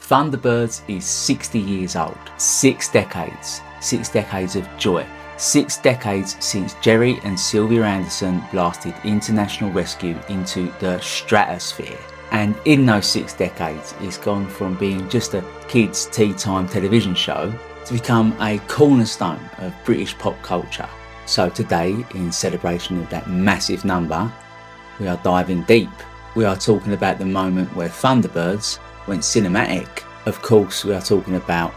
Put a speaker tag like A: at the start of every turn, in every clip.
A: Thunderbirds is 60 years old. 6 decades. 6 decades of joy. 6 decades since Gerry and Sylvia Anderson blasted international rescue into the stratosphere. And in those 6 decades, it's gone from being just a kids' tea time television show to become a cornerstone of British pop culture. So today, in celebration of that massive number, we are diving deep. We are talking about the moment where Thunderbirds went cinematic. Of course, we are talking about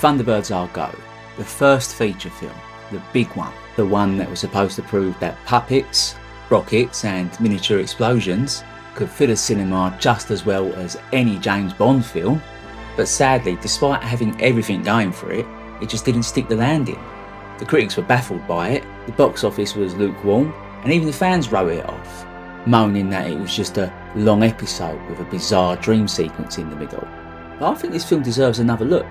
A: Thunderbirds Are Go, the first feature film, the big one, the one that was supposed to prove that puppets, rockets and miniature explosions could fill a cinema just as well as any James Bond film. But sadly, despite having everything going for it, it just didn't stick the landing. The critics were baffled by it, the box office was lukewarm, and even the fans wrote it off, moaning that it was just a long episode with a bizarre dream sequence in the middle. But I think this film deserves another look.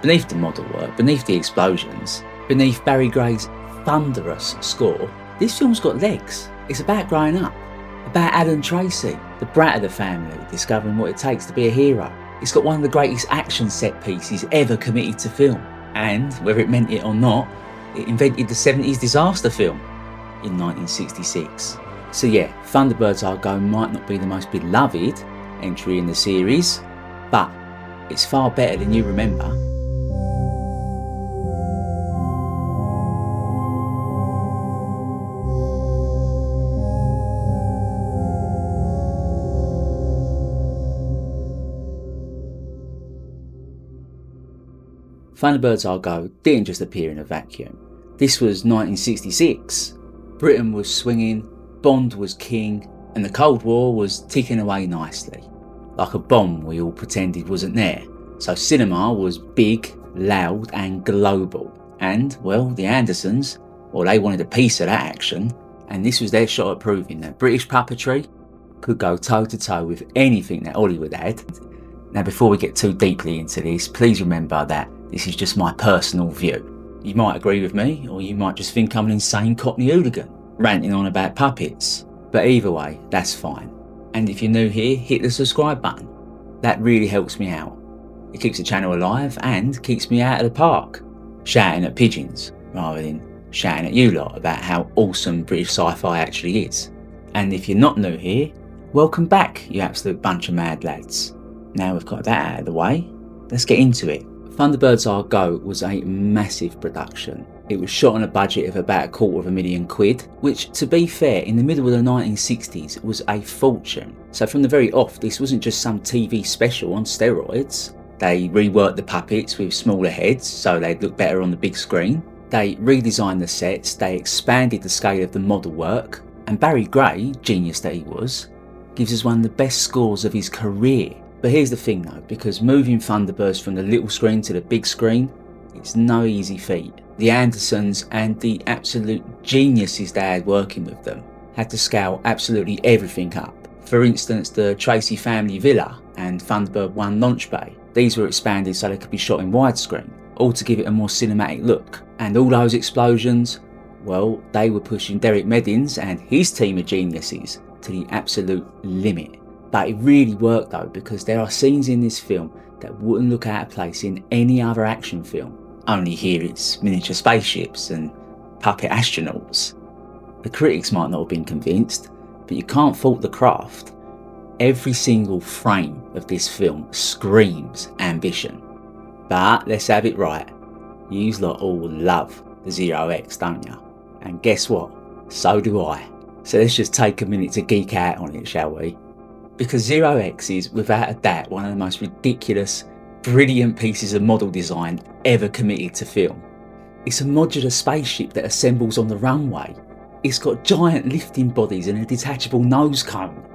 A: Beneath the model work, beneath the explosions, beneath Barry Gray's thunderous score, this film's got legs. It's about growing up, about Alan Tracy, the brat of the family, discovering what it takes to be a hero. It's got one of the greatest action set pieces ever committed to film, and whether it meant it or not, it invented the 70s disaster film in 1966. So yeah, Thunderbirds Are Go might not be the most beloved entry in the series, but it's far better than you remember. Thunderbirds Are Go didn't just appear in a vacuum. This was 1966. Britain was swinging, Bond was king, and the Cold War was ticking away nicely. Like a bomb we all pretended wasn't there. So cinema was big, loud and global. And, well, the Andersons, well, they wanted a piece of that action, and this was their shot at proving that British puppetry could go toe to toe with anything that Hollywood had. Now, before we get too deeply into this, please remember that this is just my personal view. You might agree with me, or you might just think I'm an insane Cockney hooligan, ranting on about puppets. But either way, that's fine. And if you're new here, hit the subscribe button. That really helps me out. It keeps the channel alive and keeps me out of the park, shouting at pigeons, rather than shouting at you lot about how awesome British sci-fi actually is. And if you're not new here, welcome back, you absolute bunch of mad lads. Now we've got that out of the way, let's get into it. Thunderbirds Are Go was a massive production. It was shot on a budget of about £250,000, which, to be fair, in the middle of the 1960s was a fortune. So from the very off, this wasn't just some TV special on steroids. They reworked the puppets with smaller heads so they'd look better on the big screen. They redesigned the sets, they expanded the scale of the model work, and Barry Gray, genius that he was, gives us one of the best scores of his career. But here's the thing though, because moving Thunderbirds from the little screen to the big screen, it's no easy feat. The Andersons and the absolute geniuses they had working with them had to scale absolutely everything up. For instance, the Tracys family villa and Thunderbird 1 launch bay. These were expanded so they could be shot in widescreen, all to give it a more cinematic look. And all those explosions, well, they were pushing Derek Meddings and his team of geniuses to the absolute limit. But it really worked though, because there are scenes in this film that wouldn't look out of place in any other action film. Only here it's miniature spaceships and puppet astronauts. The critics might not have been convinced, but you can't fault the craft. Every single frame of this film screams ambition. But let's have it right. Yous lot all love the Zero X, don't ya? And guess what? So do I. So let's just take a minute to geek out on it, shall we? Because Zero X is, without a doubt, one of the most ridiculous, brilliant pieces of model design ever committed to film. It's a modular spaceship that assembles on the runway. It's got giant lifting bodies and a detachable nose cone.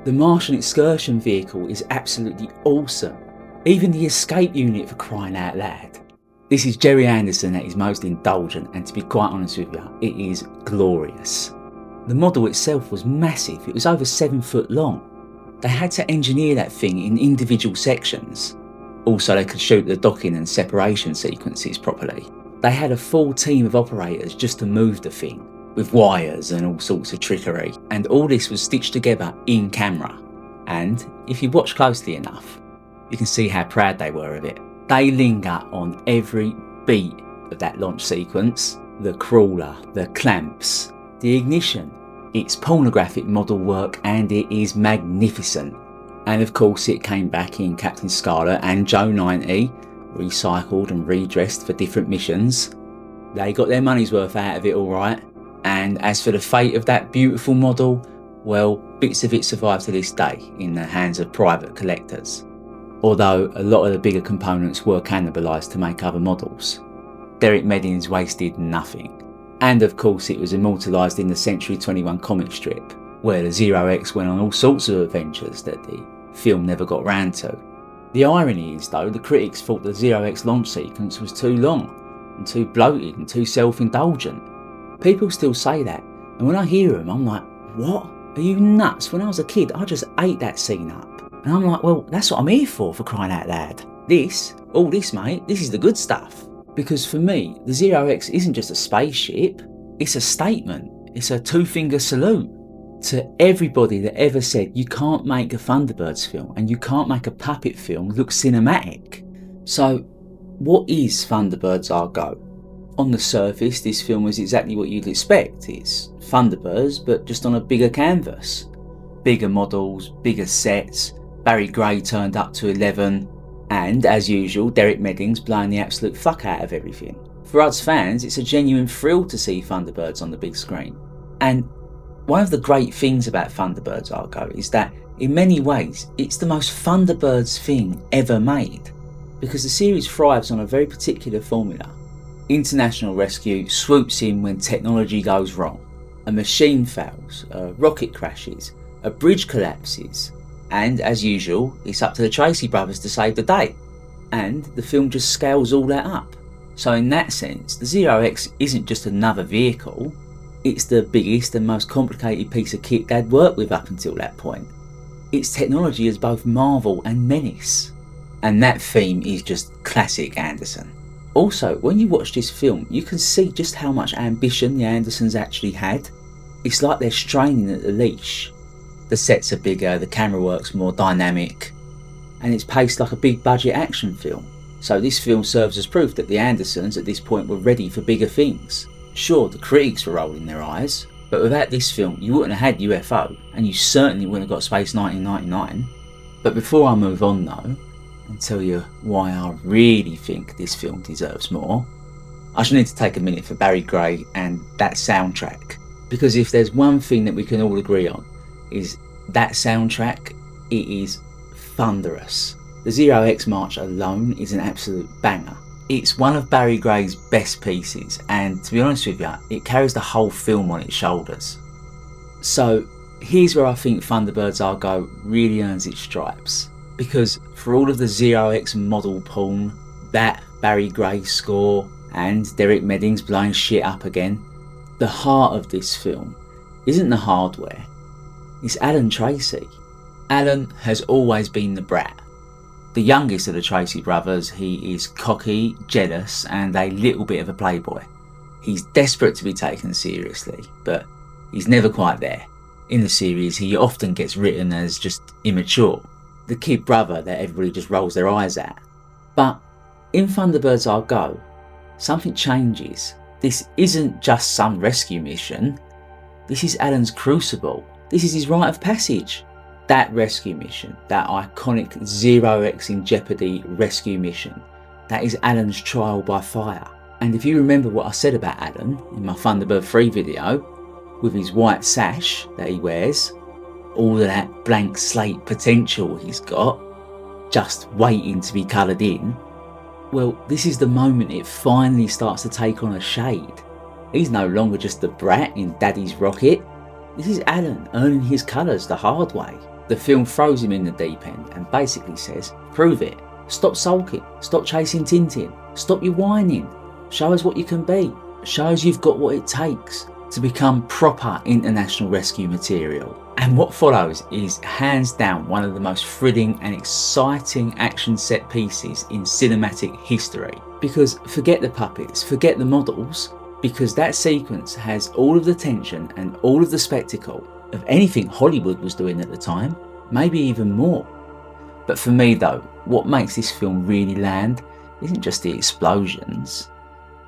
A: The Martian excursion vehicle is absolutely awesome. Even the escape unit, for crying out loud. This is Gerry Anderson at his most indulgent, and to be quite honest with you, it is glorious. The model itself was massive, it was over 7 foot long. They had to engineer that thing in individual sections. Also, they could shoot the docking and separation sequences properly. They had a full team of operators just to move the thing, with wires and all sorts of trickery. And all this was stitched together in camera. And if you watch closely enough, you can see how proud they were of it. They linger on every beat of that launch sequence. The crawler, the clamps, the ignition. It's pornographic model work and it is magnificent. And of course it came back in Captain Scarlet and Joe 90, recycled and redressed for different missions. They got their money's worth out of it alright. And as for the fate of that beautiful model, well, bits of it survive to this day in the hands of private collectors. Although a lot of the bigger components were cannibalised to make other models. Derek Meddings wasted nothing. And of course it was immortalised in the Century 21 comic strip, where the Zero X went on all sorts of adventures that the film never got round to. The irony is though, the critics thought the Zero X launch sequence was too long, and too bloated and too self-indulgent. People still say that, and when I hear them I'm like, what? Are you nuts? When I was a kid I just ate that scene up. And I'm like, well, that's what I'm here for crying out loud. All this mate, this is the good stuff. Because for me, the Zero X isn't just a spaceship, it's a statement. It's a two-finger salute to everybody that ever said you can't make a Thunderbirds film and you can't make a puppet film look cinematic. So, what is Thunderbirds Are Go? On the surface, this film is exactly what you'd expect. It's Thunderbirds, but just on a bigger canvas. Bigger models, bigger sets, Barry Gray turned up to 11, and, as usual, Derek Meddings blowing the absolute fuck out of everything. For us fans, it's a genuine thrill to see Thunderbirds on the big screen. And one of the great things about Thunderbirds Are Go is that, in many ways, it's the most Thunderbirds thing ever made. Because the series thrives on a very particular formula. International rescue swoops in when technology goes wrong. A machine fails, a rocket crashes, a bridge collapses. And, as usual, it's up to the Tracy brothers to save the day. And the film just scales all that up. So in that sense, the Zero X isn't just another vehicle, it's the biggest and most complicated piece of kit they'd worked with up until that point. Its technology is both marvel and menace. And that theme is just classic Anderson. Also, when you watch this film, you can see just how much ambition the Andersons actually had. It's like they're straining at the leash. The sets are bigger, the camera work's more dynamic, and it's paced like a big budget action film. So this film serves as proof that the Andersons at this point were ready for bigger things. Sure, the critics were rolling their eyes, but without this film you wouldn't have had UFO, and you certainly wouldn't have got Space 1999. But before I move on though, and tell you why I really think this film deserves more, I should need to take a minute for Barry Gray and that soundtrack. Because if there's one thing that we can all agree on, is that soundtrack, it is thunderous. The Zero X March alone is an absolute banger. It's one of Barry Gray's best pieces, and to be honest with you, it carries the whole film on its shoulders. So here's where I think Thunderbirds Are Go really earns its stripes. Because for all of the Zero X model porn, that Barry Gray score, and Derek Meddings blowing shit up again, the heart of this film isn't the hardware. It's Alan Tracy. Alan has always been the brat. The youngest of the Tracy brothers, he is cocky, jealous, and a little bit of a playboy. He's desperate to be taken seriously, but he's never quite there. In the series, he often gets written as just immature, the kid brother that everybody just rolls their eyes at. But in Thunderbirds Are Go, something changes. This isn't just some rescue mission. This is Alan's crucible. This is his rite of passage. That rescue mission, that iconic Zero X in Jeopardy rescue mission, that is Alan's trial by fire. And if you remember what I said about Alan in my Thunderbird 3 video, with his white sash that he wears, all of that blank slate potential he's got, just waiting to be coloured in, well, this is the moment it finally starts to take on a shade. He's no longer just the brat in Daddy's rocket. This is Alan earning his colours the hard way. The film throws him in the deep end and basically says, prove it. Stop sulking. Stop chasing Tintin. Stop your whining. Show us what you can be. Show us you've got what it takes to become proper international rescue material. And what follows is hands down one of the most thrilling and exciting action set pieces in cinematic history. Because forget the puppets, forget the models, because that sequence has all of the tension and all of the spectacle of anything Hollywood was doing at the time, maybe even more. But for me though, what makes this film really land isn't just the explosions,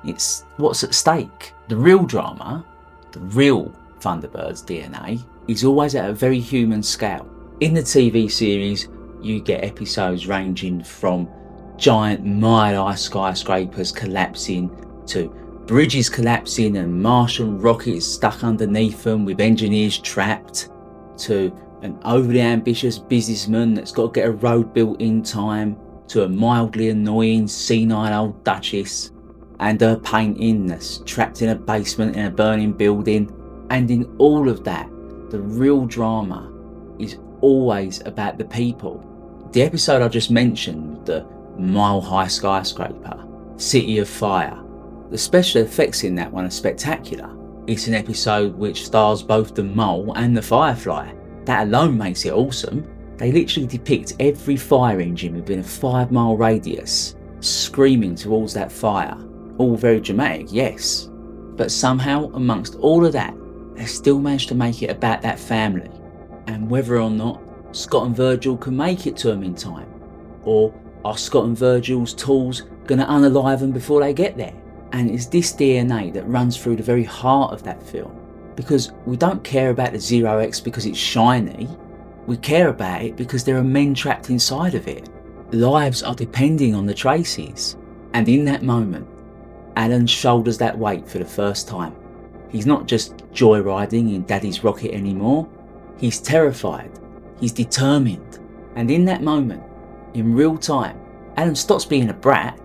A: it's what's at stake. The real drama, the real Thunderbirds DNA, is always at a very human scale. In the TV series, you get episodes ranging from giant mile-high skyscrapers collapsing to bridges collapsing and Martian rockets stuck underneath them with engineers trapped, to an overly ambitious businessman that's got to get a road built in time, to a mildly annoying senile old duchess and her painting that's trapped in a basement in a burning building. And in all of that, the real drama is always about the people. The episode I just mentioned, the mile-high skyscraper, City of Fire, the special effects in that one are spectacular. It's an episode which stars both the mole and the firefly. That alone makes it awesome. They literally depict every fire engine within a 5-mile radius, screaming towards that fire. All very dramatic, yes. But somehow, amongst all of that, they still managed to make it about that family. And whether or not Scott and Virgil can make it to them in time. Or are Scott and Virgil's tools going to unalive them before they get there? And it's this DNA that runs through the very heart of that film. Because we don't care about the Zero X because it's shiny. We care about it because there are men trapped inside of it. Lives are depending on the Tracys. And in that moment, Alan shoulders that weight for the first time. He's not just joyriding in Daddy's rocket anymore. He's terrified. He's determined. And in that moment, in real time, Alan stops being a brat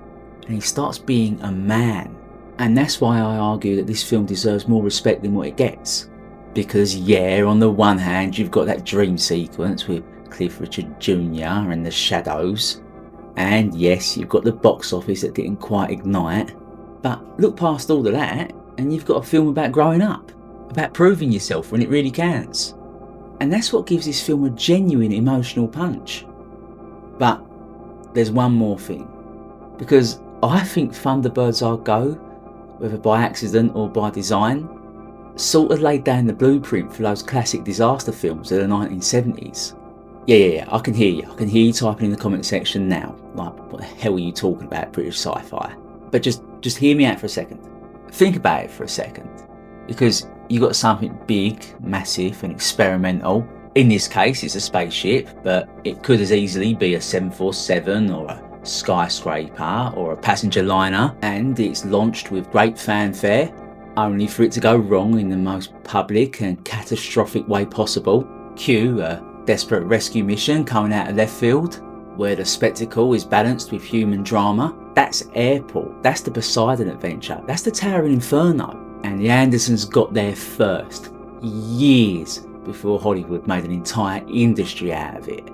A: and he starts being a man. And that's why I argue that this film deserves more respect than what it gets. Because yeah, on the one hand, you've got that dream sequence with Cliff Richard Jr. and the shadows. And yes, you've got the box office that didn't quite ignite. But look past all of that and you've got a film about growing up. About proving yourself when it really counts. And that's what gives this film a genuine emotional punch. But there's one more thing. Because I think Thunderbirds Are Go, whether by accident or by design, sort of laid down the blueprint for those classic disaster films of the 1970s. Yeah, I can hear you. I can hear you typing in the comment section now. Like, what the hell are you talking about, British sci-fi? But just hear me out for a second. Think about it for a second. Because you got something big, massive and experimental. In this case, it's a spaceship, but it could as easily be a 747 or a skyscraper or a passenger liner, and it's launched with great fanfare, only for it to go wrong in the most public and catastrophic way possible. Cue a desperate rescue mission coming out of left field, where the spectacle is balanced with human drama. That's Airport, that's the Poseidon Adventure, that's the Towering Inferno. And the Andersons got there first, years before Hollywood made an entire industry out of it.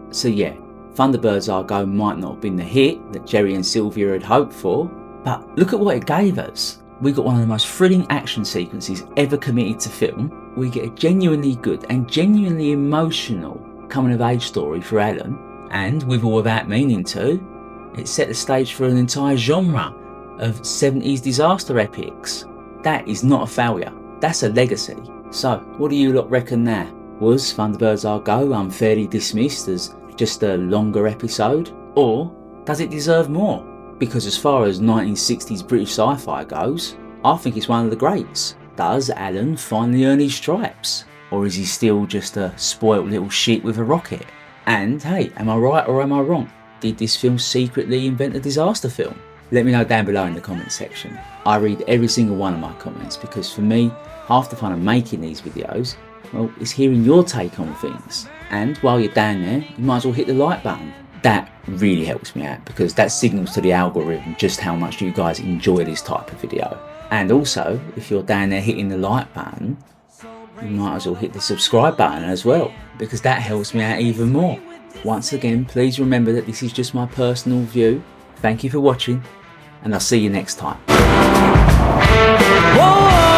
A: So yeah, Thunderbirds Are Go might not have been the hit that Gerry and Sylvia had hoped for, but look at what it gave us. We got one of the most thrilling action sequences ever committed to film. We get a genuinely good and genuinely emotional coming of age story for Alan, and with or without meaning to, it set the stage for an entire genre of 70s disaster epics. That is not a failure, that's a legacy. So, what do you lot reckon there? Was Thunderbirds Are Go unfairly dismissed as just a longer episode? Or does it deserve more? Because as far as 1960s British sci-fi goes, I think it's one of the greats. Does Alan finally earn his stripes? Or is he still just a spoilt little shit with a rocket? And hey, am I right or am I wrong? Did this film secretly invent a disaster film? Let me know down below in the comment section. I read every single one of my comments because for me, half the fun of making these videos, well, is hearing your take on things. And while you're down there, you might as well hit the like button. That really helps me out because that signals to the algorithm just how much you guys enjoy this type of video. And also, if you're down there hitting the like button, you might as well hit the subscribe button as well, because that helps me out even more. Once again, please remember that this is just my personal view. Thank you for watching, and I'll see you next time. Whoa!